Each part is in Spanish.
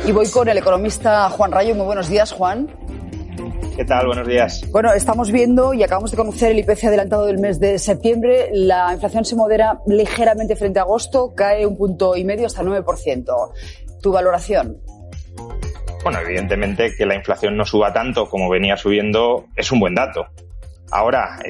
Y voy con el economista Juan Rayo. Muy buenos días, Juan. ¿Qué tal? Buenos días. Bueno, estamos viendo y acabamos de conocer el IPC adelantado del mes de septiembre. La inflación se modera ligeramente frente a agosto, cae 1,5 puntos hasta el 9%. ¿Tu valoración? Bueno, evidentemente que la inflación no suba tanto como venía subiendo es un buen dato. Ahora,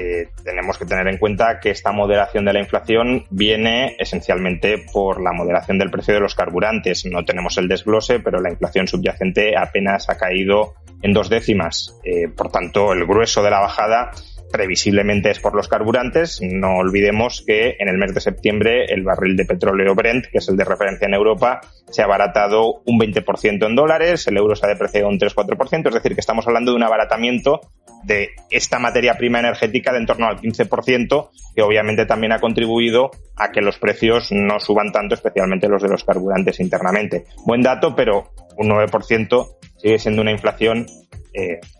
tenemos que tener en cuenta que esta moderación de la inflación viene esencialmente por la moderación del precio de los carburantes. No tenemos el desglose, pero la inflación subyacente apenas ha caído en 2 décimas. Por tanto, el grueso de la bajada previsiblemente es por los carburantes. No olvidemos que en el mes de septiembre el barril de petróleo Brent, que es el de referencia en Europa, se ha abaratado un 20% en dólares, el euro se ha depreciado un 3-4%, es decir, que estamos hablando de un abaratamiento de esta materia prima energética de en torno al 15%, que obviamente también ha contribuido a que los precios no suban tanto, especialmente los de los carburantes internamente. Buen dato, pero un 9% sigue siendo una inflación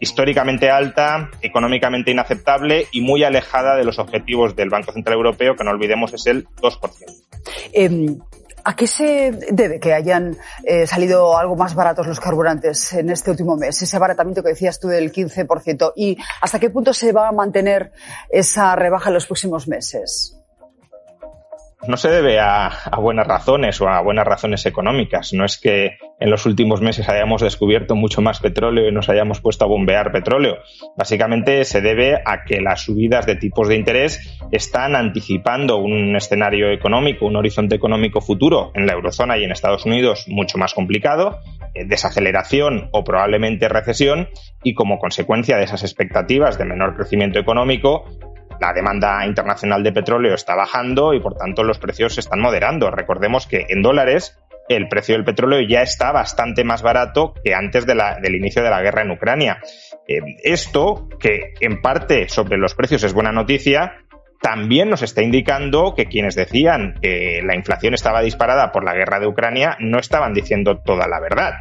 históricamente alta, económicamente inaceptable y muy alejada de los objetivos del Banco Central Europeo, que no olvidemos es el 2%. ¿A qué se debe que hayan salido algo más baratos los carburantes en este último mes? Ese abaratamiento que decías tú del 15%. ¿Y hasta qué punto se va a mantener esa rebaja en los próximos meses? No se debe a buenas razones o a buenas razones económicas. No es que en los últimos meses hayamos descubierto mucho más petróleo y nos hayamos puesto a bombear petróleo. Básicamente se debe a que las subidas de tipos de interés están anticipando un escenario económico, un horizonte económico futuro en la eurozona y en Estados Unidos mucho más complicado, desaceleración o probablemente recesión, y como consecuencia de esas expectativas de menor crecimiento económico, la demanda internacional de petróleo está bajando y, por tanto, los precios se están moderando. Recordemos que en dólares el precio del petróleo ya está bastante más barato que antes del inicio de la guerra en Ucrania. Esto, que en parte sobre los precios es buena noticia, también nos está indicando que quienes decían que la inflación estaba disparada por la guerra de Ucrania no estaban diciendo toda la verdad.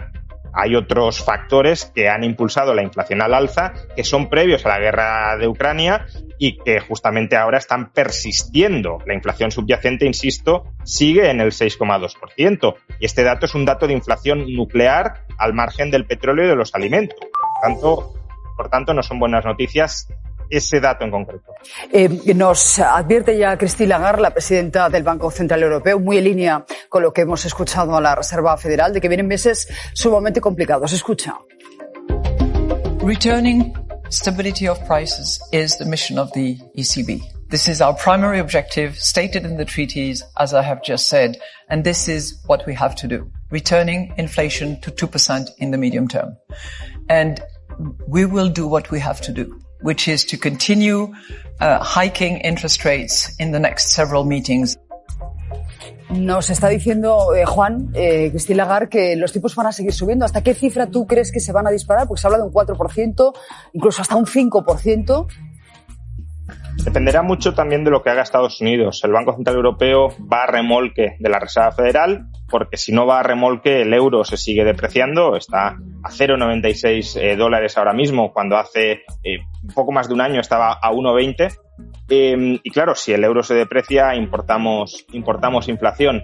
Hay otros factores que han impulsado la inflación al alza, que son previos a la guerra de Ucrania y que justamente ahora están persistiendo. La inflación subyacente, insisto, sigue en el 6,2%. Y este dato es un dato de inflación nuclear al margen del petróleo y de los alimentos. Por tanto, no son buenas noticias ese dato en concreto. Nos advierte ya Christine Lagarde, la presidenta del Banco Central Europeo, muy en línea con lo que hemos escuchado a la Reserva Federal, de que vienen meses sumamente complicados. Escucha. Returning stability of prices is the mission of the ECB. This is our primary objective, stated in the treaties, as I have just said, and this is what we have to do. Returning inflation to 2% in the medium term. And we will do what we have to do, which is to continue hiking interest rates in the next several meetings. Nos está diciendo Juan, Christine Lagarde, que los tipos van a seguir subiendo. ¿Hasta qué cifra tú crees que se van a disparar? Porque se habla de un 4%, incluso hasta un 5%. Dependerá mucho también de lo que haga Estados Unidos. El Banco Central Europeo va a remolque de la Reserva Federal, porque si no va a remolque el euro se sigue depreciando, está a 0,96 dólares ahora mismo, cuando hace un poco más de un año estaba a 1,20. Y claro, si el euro se deprecia, importamos inflación.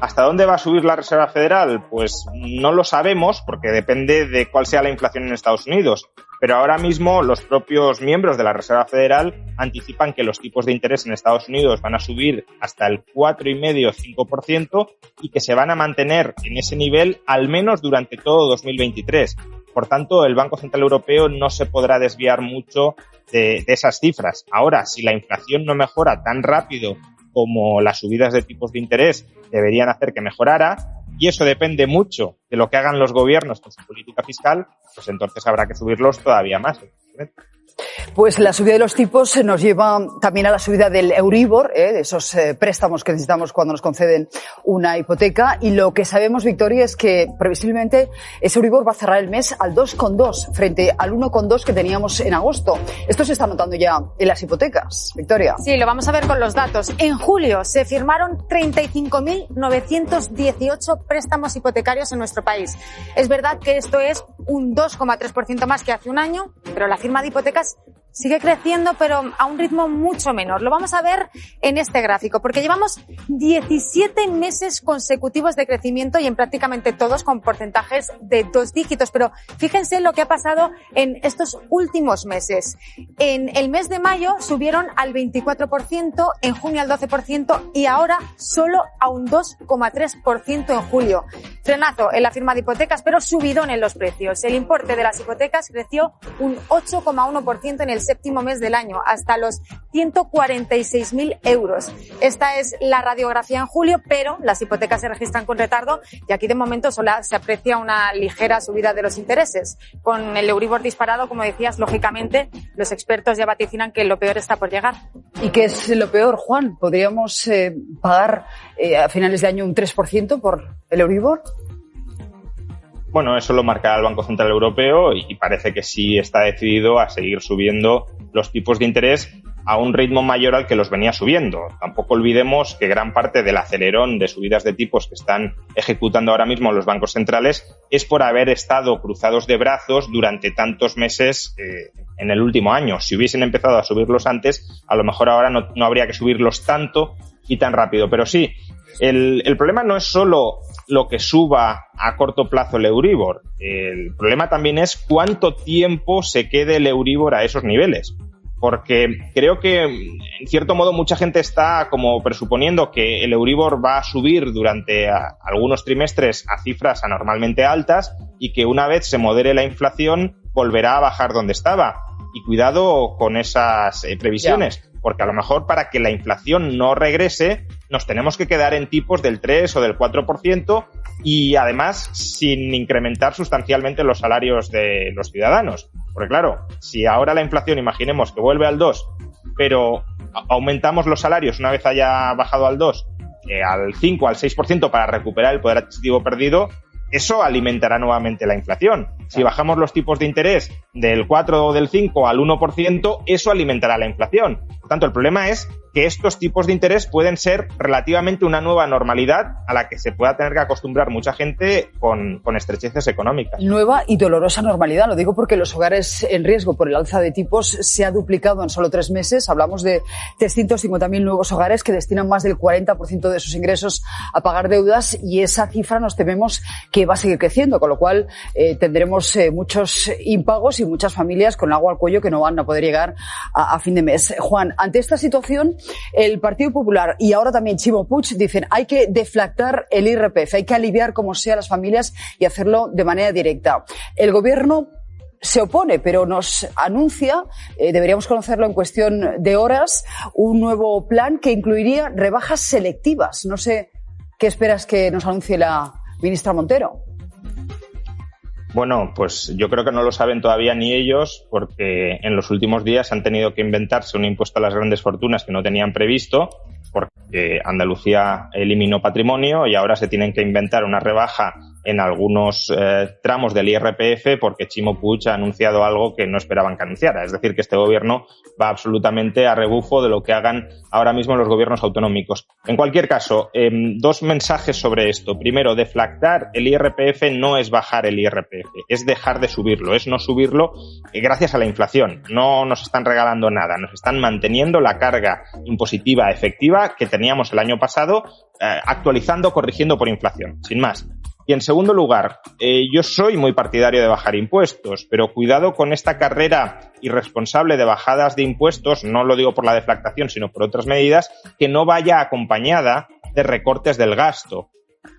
¿Hasta dónde va a subir la Reserva Federal? Pues no lo sabemos, porque depende de cuál sea la inflación en Estados Unidos. Pero ahora mismo los propios miembros de la Reserva Federal anticipan que los tipos de interés en Estados Unidos van a subir hasta el 4,5-5% y que se van a mantener en ese nivel al menos durante todo 2023. Por tanto, el Banco Central Europeo no se podrá desviar mucho de esas cifras. Ahora, si la inflación no mejora tan rápido como las subidas de tipos de interés deberían hacer que mejorara, y eso depende mucho de lo que hagan los gobiernos con su política fiscal, pues entonces habrá que subirlos todavía más. Pues la subida de los tipos nos lleva también a la subida del Euribor, de esos préstamos que necesitamos cuando nos conceden una hipoteca. Y lo que sabemos, Victoria, es que previsiblemente ese Euribor va a cerrar el mes al 2,2 frente al 1,2 que teníamos en agosto. Esto se está notando ya en las hipotecas. Victoria. Sí, lo vamos a ver con los datos. En julio se firmaron 35.918 préstamos hipotecarios en nuestro país. Es verdad que esto es un 2,3% más que hace un año, pero la firma de hipotecas sigue creciendo, pero a un ritmo mucho menor. Lo vamos a ver en este gráfico, porque llevamos 17 meses consecutivos de crecimiento y en prácticamente todos con porcentajes de 2 dígitos. Pero fíjense lo que ha pasado en estos últimos meses. En el mes de mayo subieron al 24%, en junio al 12% y ahora solo a un 2,3% en julio. Frenazo en la firma de hipotecas, pero subidón en los precios. El importe de las hipotecas creció un 8,1% en el séptimo mes del año, hasta los 146.000 euros. Esta es la radiografía en julio, pero las hipotecas se registran con retardo y aquí de momento solo se aprecia una ligera subida de los intereses. Con el Euribor disparado, como decías, lógicamente los expertos ya vaticinan que lo peor está por llegar. ¿Y qué es lo peor, Juan? ¿Podríamos pagar a finales de año un 3% por el Euribor? Bueno, eso lo marca el Banco Central Europeo y parece que sí está decidido a seguir subiendo los tipos de interés a un ritmo mayor al que los venía subiendo. Tampoco olvidemos que gran parte del acelerón de subidas de tipos que están ejecutando ahora mismo los bancos centrales es por haber estado cruzados de brazos durante tantos meses en el último año. Si hubiesen empezado a subirlos antes, a lo mejor ahora no habría que subirlos tanto y tan rápido. Pero sí, el problema no es solo lo que suba a corto plazo el Euribor. El problema también es cuánto tiempo se quede el Euribor a esos niveles. Porque creo que, en cierto modo, mucha gente está como presuponiendo que el Euribor va a subir durante algunos trimestres a cifras anormalmente altas y que una vez se modere la inflación volverá a bajar donde estaba. Y cuidado con esas previsiones, porque a lo mejor para que la inflación no regrese nos tenemos que quedar en tipos del 3 o del 4% y además sin incrementar sustancialmente los salarios de los ciudadanos. Porque claro, si ahora la inflación imaginemos que vuelve al 2, pero aumentamos los salarios una vez haya bajado al 2, al 5, al 6% para recuperar el poder adquisitivo perdido, eso alimentará nuevamente la inflación. Si bajamos los tipos de interés del 4 o del 5 al 1%, eso alimentará la inflación. Por tanto, el problema es que estos tipos de interés pueden ser relativamente una nueva normalidad a la que se pueda tener que acostumbrar mucha gente con estrecheces económicas. Nueva y dolorosa normalidad. Lo digo porque los hogares en riesgo por el alza de tipos se ha duplicado en solo 3 meses. Hablamos de 350.000 nuevos hogares que destinan más del 40% de sus ingresos a pagar deudas y esa cifra nos tememos que va a seguir creciendo, con lo cual tendremos muchos impagos y muchas familias con agua al cuello que no van a poder llegar a fin de mes. Juan, ante esta situación, el Partido Popular y ahora también Ximo Puig dicen hay que deflactar el IRPF, hay que aliviar como sea a las familias y hacerlo de manera directa. El Gobierno se opone, pero nos anuncia, deberíamos conocerlo en cuestión de horas, un nuevo plan que incluiría rebajas selectivas. No sé qué esperas que nos anuncie la ministra Montero. Bueno, pues yo creo que no lo saben todavía ni ellos porque en los últimos días han tenido que inventarse un impuesto a las grandes fortunas que no tenían previsto porque Andalucía eliminó patrimonio y ahora se tienen que inventar una rebaja en algunos tramos del IRPF porque Ximo Puig ha anunciado algo que no esperaban que anunciara. Es decir, que este gobierno va absolutamente a rebufo de lo que hagan ahora mismo los gobiernos autonómicos. En cualquier caso, 2 mensajes sobre esto. Primero, deflactar el IRPF no es bajar el IRPF, es dejar de subirlo, es no subirlo gracias a la inflación. No nos están regalando nada, nos están manteniendo la carga impositiva efectiva que teníamos el año pasado, actualizando, corrigiendo por inflación, sin más. Y en segundo lugar, yo soy muy partidario de bajar impuestos, pero cuidado con esta carrera irresponsable de bajadas de impuestos, no lo digo por la deflactación, sino por otras medidas, que no vaya acompañada de recortes del gasto.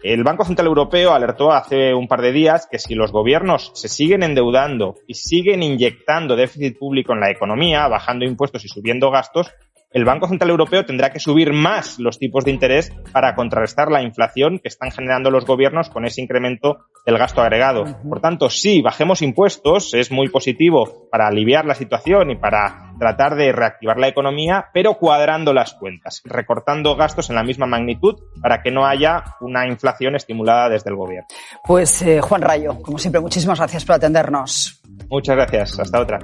El Banco Central Europeo alertó hace un par de días que si los gobiernos se siguen endeudando y siguen inyectando déficit público en la economía, bajando impuestos y subiendo gastos, el Banco Central Europeo tendrá que subir más los tipos de interés para contrarrestar la inflación que están generando los gobiernos con ese incremento del gasto agregado. Por tanto, sí, bajemos impuestos, es muy positivo para aliviar la situación y para tratar de reactivar la economía, pero cuadrando las cuentas, recortando gastos en la misma magnitud para que no haya una inflación estimulada desde el gobierno. Pues Juan Rayo, como siempre, muchísimas gracias por atendernos. Muchas gracias, hasta otra.